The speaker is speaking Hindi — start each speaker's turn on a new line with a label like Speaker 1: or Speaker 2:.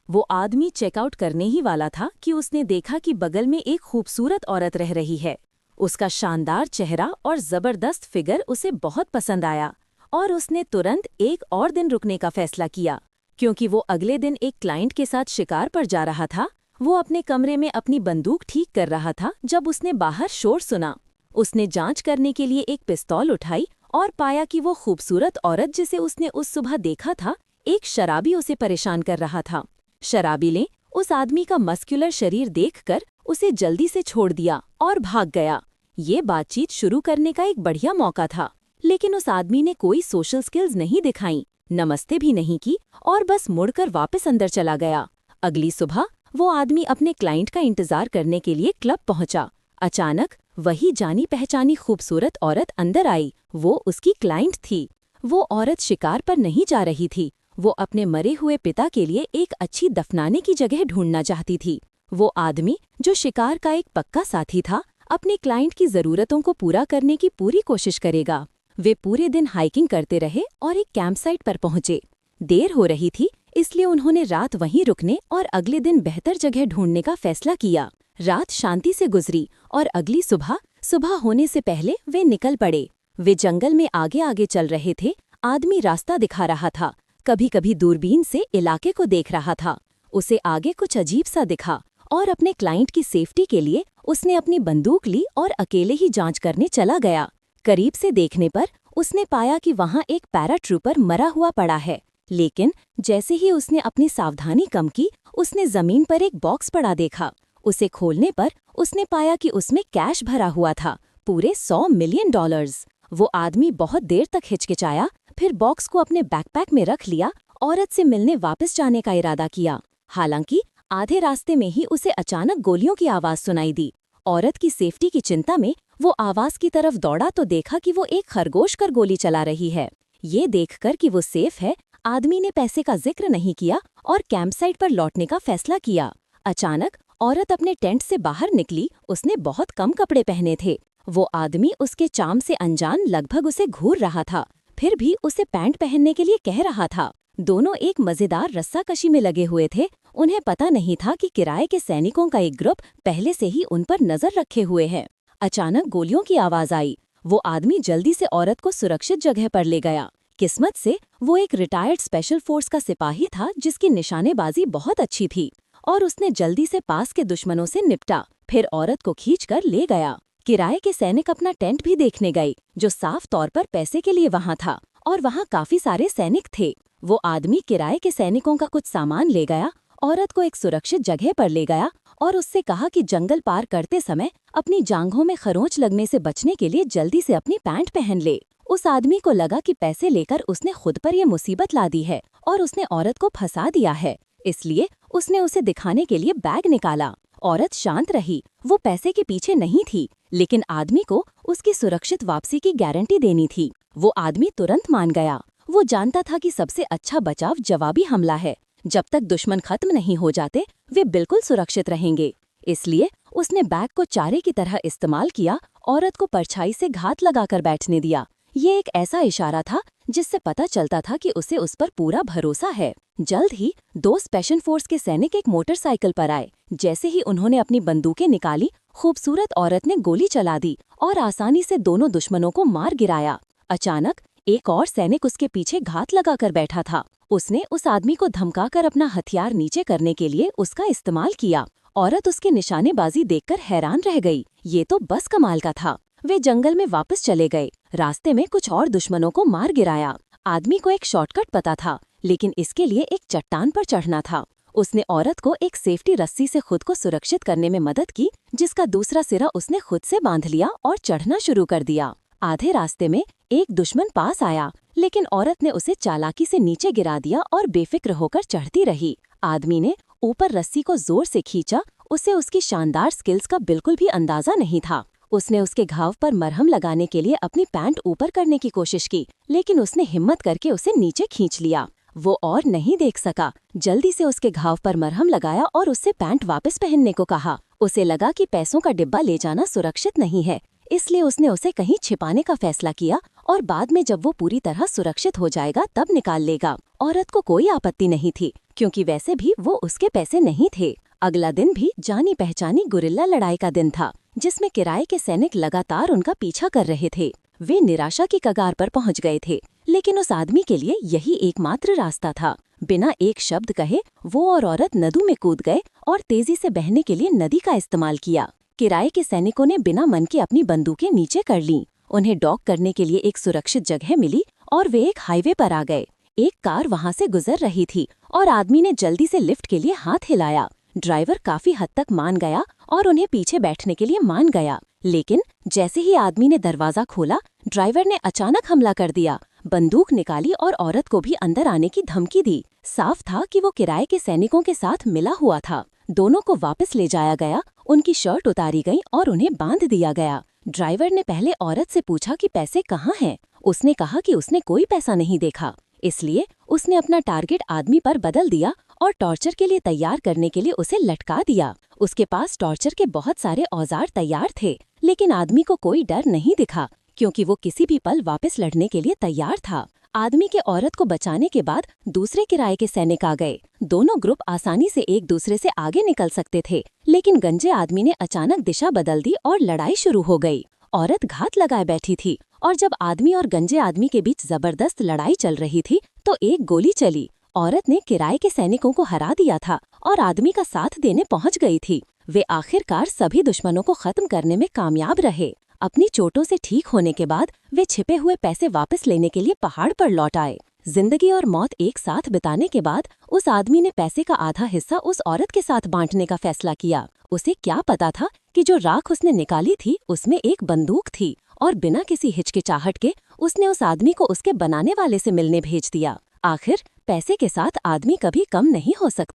Speaker 1: वो आदमी चेकआउट करने ही वाला था कि उसने देखा कि बगल में एक खूबसूरत औरत रह रही है। उसका शानदार चेहरा और जबरदस्त फिगर उसे बहुत पसंद आया और उसने तुरंत एक और दिन रुकने का फैसला किया। क्योंकि वो अगले दिन एक क्लाइंट के साथ शिकार पर जा रहा था, वो अपने कमरे में अपनी बंदूक ठीक कर रहा था जब उसने बाहर शोर सुना। उसने जांच करने के लिए एक पिस्तौल उठाई और पाया कि वो खूबसूरत औरत जिसे उसने उस सुबह देखा था, एक शराबी उसे परेशान कर रहा था। शराबी ने उस आदमी का मस्कुलर शरीर देखकर उसे जल्दी से छोड़ दिया और भाग गया। ये बातचीत शुरू करने का एक बढ़िया मौका था, लेकिन उस आदमी ने कोई सोशल स्किल्स नहीं दिखाई, नमस्ते भी नहीं की और बस मुड़कर वापस अंदर चला गया। अगली सुबह वो आदमी अपने क्लाइंट का इंतजार करने के लिए क्लब पहुंचा। अचानक वही जानी पहचानी खूबसूरत औरत अंदर आई। वो उसकी क्लाइंट थी। वो औरत शिकार पर नहीं जा रही थी, वो अपने मरे हुए पिता के लिए एक अच्छी दफनाने की जगह ढूंढना चाहती थी। वो आदमी, जो शिकार का एक पक्का साथी था, अपने क्लाइंट की जरूरतों को पूरा करने की पूरी कोशिश करेगा। वे पूरे दिन हाइकिंग करते रहे और एक कैंपसाइट पर पहुंचे। देर हो रही थी, इसलिए उन्होंने रात वहीं रुकने और अगले दिन बेहतर जगह ढूंढने का फैसला किया। रात शांति से गुजरी और अगली सुबह सुबह होने से पहले वे निकल पड़े। वे जंगल में आगे आगे चल रहे थे। आदमी रास्ता दिखा रहा था, कभी कभी दूरबीन से इलाके को देख रहा था। उसे आगे कुछ अजीब सा दिखा और अपने क्लाइंट की सेफ्टी के लिए उसने अपनी बंदूक ली और अकेले ही जांच करने चला गया। करीब से देखने पर उसने पाया कि वहां एक पैराट्रूपर मरा हुआ पड़ा है, लेकिन जैसे ही उसने अपनी सावधानी कम की, उसने जमीन पर एक बॉक्स पड़ा देखा। उसे खोलने पर उसने पाया कि उसमें कैश भरा हुआ था, पूरे $100 मिलियन। वो आदमी बहुत देर तक हिचकिचाया, फिर बॉक्स को अपने बैकपैक में रख लिया। औरत से मिलने वापस जाने का इरादा किया। हालांकि आधे रास्ते में ही उसे अचानक गोलियों की आवाज सुनाई दी। औरत की सेफ्टी की चिंता में वो आवाज की तरफ दौड़ा तो देखा कि वो एक खरगोश कर गोली चला रही है। ये देखकर कि वो सेफ है, आदमी ने पैसे का जिक्र नहीं किया और कैंपसाइट पर लौटने का फैसला किया। अचानक औरत अपने टेंट से बाहर निकली। उसने बहुत कम कपड़े पहने थे। वो आदमी उसके चाम से अनजान लगभग उसे घूर रहा था, फिर भी उसे पैंट पहनने के लिए कह रहा था। दोनों एक मजेदार रस्साकशी में लगे हुए थे। उन्हें पता नहीं था कि किराए के सैनिकों का एक ग्रुप पहले से ही उन पर नजर रखे हुए है। अचानक गोलियों की आवाज आई। वो आदमी जल्दी से औरत को सुरक्षित जगह पर ले गया। किस्मत से वो एक रिटायर्ड स्पेशल फोर्स का सिपाही था जिसकी निशानेबाजी बहुत अच्छी थी और उसने जल्दी से पास के दुश्मनों से निपटा, फिर औरत को खींचकर ले गया। किराए के सैनिक अपना टेंट भी देखने गए, जो साफ तौर पर पैसे के लिए वहां था, और वहां काफी सारे सैनिक थे। वो आदमी किराए के सैनिकों का कुछ सामान ले गया, औरत को एक सुरक्षित जगह पर ले गया और उससे कहा कि जंगल पार करते समय अपनी जांघों में खरोंच लगने से बचने के लिए जल्दी से अपनी पैंट पहन ले। उस आदमी को लगा कि पैसे लेकर उसने खुद पर यह मुसीबत ला दी है और उसने औरत को फंसा दिया है, इसलिए उसने उसे दिखाने के लिए बैग निकाला। औरत शांत रही। वो पैसे के पीछे नहीं थी, लेकिन आदमी को उसकी सुरक्षित वापसी की गारंटी देनी थी। वो आदमी तुरंत मान गया। वो जानता था कि सबसे अच्छा बचाव जवाबी हमला है। जब तक दुश्मन खत्म नहीं हो जाते, वे बिल्कुल सुरक्षित रहेंगे। इसलिए उसने बैग को चारे की तरह इस्तेमाल किया, औरत को परछाई से घात लगाकर बैठने दिया। ये एक ऐसा इशारा था जिससे पता चलता था कि उसे उस पर पूरा भरोसा है। जल्द ही 2 स्पेशल फोर्स के सैनिक एक मोटरसाइकिल पर आए। जैसे ही उन्होंने अपनी बंदूकें निकाली, खूबसूरत औरत ने गोली चला दी और आसानी से दोनों दुश्मनों को मार गिराया। अचानक एक और सैनिक उसके पीछे घात लगाकर बैठा था। उसने उस आदमी को धमकाकर अपना हथियार नीचे करने के लिए उसका इस्तेमाल किया। औरत उसके निशानेबाजी देखकर हैरान रह गई। ये तो बस कमाल का था। वे जंगल में वापस चले गए। रास्ते में कुछ और दुश्मनों को मार गिराया। आदमी को एक शॉर्टकट पता था, लेकिन इसके लिए एक चट्टान पर चढ़ना था। उसने औरत को एक सेफ्टी रस्सी से खुद को सुरक्षित करने में मदद की, जिसका दूसरा सिरा उसने खुद से बांध लिया और चढ़ना शुरू कर दिया। आधे रास्ते में एक दुश्मन पास आया, लेकिन औरत ने उसे चालाकी से नीचे गिरा दिया और बेफिक्र होकर चढ़ती रही। आदमी ने ऊपर रस्सी को जोर से खींचा। उसे उसकी शानदार स्किल्स का बिल्कुल भी अंदाजा नहीं था। उसने उसके घाव पर मरहम लगाने के लिए अपनी पैंट ऊपर करने की कोशिश की, लेकिन उसने हिम्मत करके उसे नीचे खींच लिया। वो और नहीं देख सका। जल्दी से उसके घाव पर मरहम लगाया और उससे पैंट वापस पहनने को कहा। उसे लगा कि पैसों का डिब्बा ले जाना सुरक्षित नहीं है, इसलिए उसने उसे कहीं छिपाने का फैसला किया और बाद में जब वो पूरी तरह सुरक्षित हो जाएगा तब निकाल लेगा। औरत को कोई आपत्ति नहीं थी, क्योंकि वैसे भी वो उसके पैसे नहीं थे। अगला दिन भी जानी पहचानी गुरिल्ला लड़ाई का दिन था, जिसमें किराए के सैनिक लगातार उनका पीछा कर रहे थे। वे निराशा की कगार पर पहुंच गए थे, लेकिन उस आदमी के लिए यही एकमात्र रास्ता था। बिना एक शब्द कहे वो और औरत नदी में कूद गए और तेजी से बहने के लिए नदी का इस्तेमाल किया। किराए के सैनिकों ने बिना मन के अपनी बंदूकें नीचे कर लीं। उन्हें डॉक करने के लिए एक सुरक्षित जगह मिली और वे एक हाईवे पर आ गए। एक कार वहां से गुजर रही थी और आदमी ने जल्दी से लिफ्ट के लिए हाथ हिलाया। ड्राइवर काफी हद तक मान गया और उन्हें पीछे बैठने के लिए मान गया, लेकिन जैसे ही आदमी ने दरवाजा खोला, ड्राइवर ने अचानक हमला कर दिया, बंदूक निकाली और औरत को भी अंदर आने की धमकी दी। साफ था कि वो किराए के सैनिकों के साथ मिला हुआ था। दोनों को वापस ले जाया गया, उनकी शर्ट उतारी गई और उन्हें बांध दिया गया। ड्राइवर ने पहले औरत से पूछा कि पैसे कहाँ हैं। उसने कहा कि उसने कोई पैसा नहीं देखा, इसलिए उसने अपना टारगेट आदमी पर बदल दिया और टॉर्चर के लिए तैयार करने के लिए उसे लटका दिया। उसके पास टॉर्चर के बहुत सारे औजार तैयार थे, लेकिन आदमी को कोई डर नहीं दिखा, क्योंकि वो किसी भी पल वापस लड़ने के लिए तैयार था। आदमी के औरत को बचाने के बाद दूसरे किराए के सैनिक आ गए। दोनों ग्रुप आसानी से एक दूसरे से आगे निकल सकते थे, लेकिन गंजे आदमी ने अचानक दिशा बदल दी और लड़ाई शुरू हो गई। औरत घात लगाए बैठी थी और जब आदमी और गंजे आदमी के बीच जबरदस्त लड़ाई चल रही थी तो एक गोली चली। औरत ने किराए के सैनिकों को हरा दिया था और आदमी का साथ देने पहुंच गई थी। वे आखिरकार सभी दुश्मनों को खत्म करने में कामयाब रहे। अपनी चोटों से ठीक होने के बाद वे छिपे हुए पैसे वापस लेने के लिए पहाड़ पर लौट आए। जिंदगी और मौत एक साथ बिताने के बाद उस आदमी ने पैसे का आधा हिस्सा उस औरत के साथ बांटने का फैसला किया। उसे क्या पता था कि जो राख उसने निकाली थी उसमें एक बंदूक थी, और बिना किसी हिचकिचाहट के उसने उस आदमी को उसके बनाने वाले से मिलने भेज दिया। आखिर पैसे के साथ आदमी कभी कम नहीं हो सकता।